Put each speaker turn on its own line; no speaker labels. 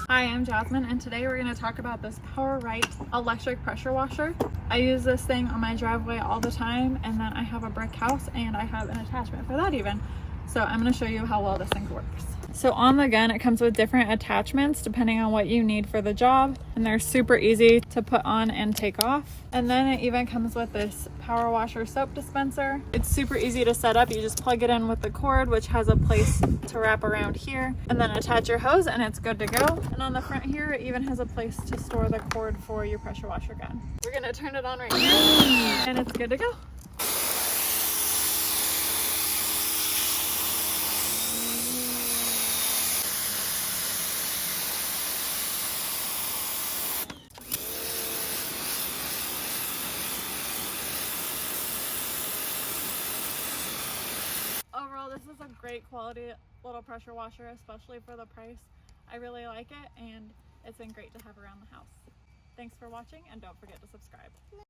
Hi, I'm Jasmine, and today we're going to talk about this PowRyte electric pressure washer. I use this thing on my driveway all the time, and then I have a brick house and I have an attachment for that even. So I'm going to show you how well this thing works. So on the gun, it comes with different attachments depending on what you need for the job, and they're super easy to put on and take off. And then it even comes with this power washer soap dispenser. It's super easy to set up. You just plug it in with the cord, which has a place to wrap around here, and then attach your hose and it's good to go. And on the front here, it even has a place to store the cord for your pressure washer gun. We're gonna turn it on right here and it's good to go. Overall, this is a great quality little pressure washer, especially for the price. I really like it, and it's been great to have around the house. Thanks for watching, and don't forget to subscribe.